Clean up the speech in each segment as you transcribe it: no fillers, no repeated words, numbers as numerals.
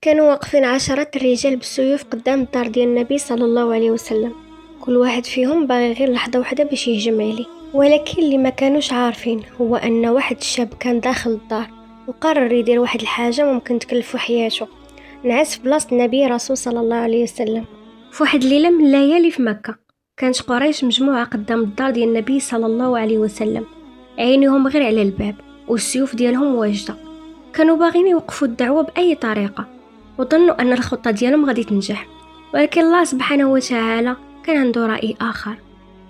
كانوا واقفين 10 رجال بالسيوف قدام الدار ديال النبي صلى الله عليه وسلم. كل واحد فيهم باغي غير لحظة واحدة باش يهجم عليه، ولكن اللي ما كانوش عارفين هو ان واحد الشاب كان داخل الدار وقرر يدير واحد الحاجة ممكن تكلفو حياته. نعس في بلاصة النبي رسول صلى الله عليه وسلم. في واحد الليلة من الليالي في مكة كانت قريش مجموعة قدام الدار ديال النبي صلى الله عليه وسلم، عينيهم غير على الباب والسيوف ديالهم واجدة. كانوا باغيين يوقفوا الدعوة بأي طريقة وظنوا أن الخطة ديالهم غادي تنجح، ولكن الله سبحانه وتعالى كان عنده رأي آخر.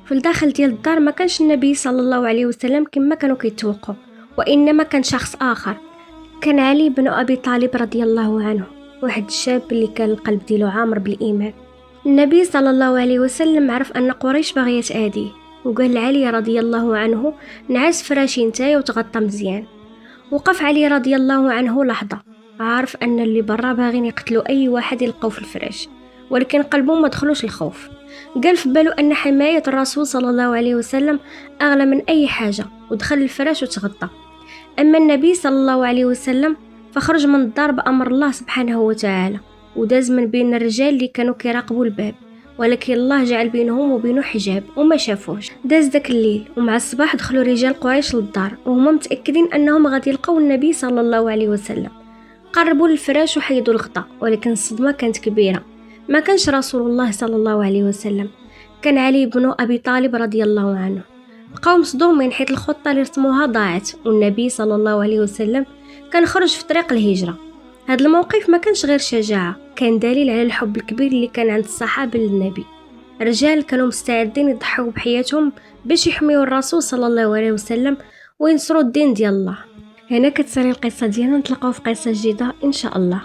في الداخل ديال الدار ما كانش النبي صلى الله عليه وسلم كما كانوا كيتوقعوا، وإنما كان شخص آخر. كان علي بن أبي طالب رضي الله عنه، واحد الشاب اللي كان القلب ديالو عامر بالإيمان. النبي صلى الله عليه وسلم عرف أن قريش باغية تآذيه، وقال لعلي رضي الله عنه نعس فراشي نتايا وتغطى مزيان. وقف علي رضي الله عنه لحظة، عارف أن اللي برا باغين يقتلوا أي واحد يلقوا في الفراش، ولكن قلبه ما دخلوش الخوف. قال في باله أن حماية الرسول صلى الله عليه وسلم أغلى من أي حاجة، ودخل الفراش وتغطى. أما النبي صلى الله عليه وسلم فخرج من الدار بأمر الله سبحانه وتعالى، وداز من بين الرجال اللي كانوا كيراقبوا الباب، ولكن الله جعل بينهم وبينه حجاب وما شافوش. داز داك الليل ومع الصباح دخلوا رجال قريش للدار وهما متأكدين أنهم غادي يلقوا النبي صلى الله عليه وسلم. قربوا للفراش وحيدوا الغطاء، ولكن الصدمة كانت كبيرة. ما كانش رسول الله صلى الله عليه وسلم، كان علي بن أبي طالب رضي الله عنه. بقاو مصدومين حيت الخطة اللي رسموها ضاعت، والنبي صلى الله عليه وسلم كان خرج في طريق الهجرة. هذا الموقف ما كانش غير شجاعة، كان دليل على الحب الكبير اللي كان عند الصحابة للنبي. الرجال كانوا مستعدين يضحوا بحياتهم باش يحميوا الرسول صلى الله عليه وسلم وينصروا الدين ديال الله. هنا كتسالي القصة ديالنا، نتلاقاو في قصة جديدة إن شاء الله.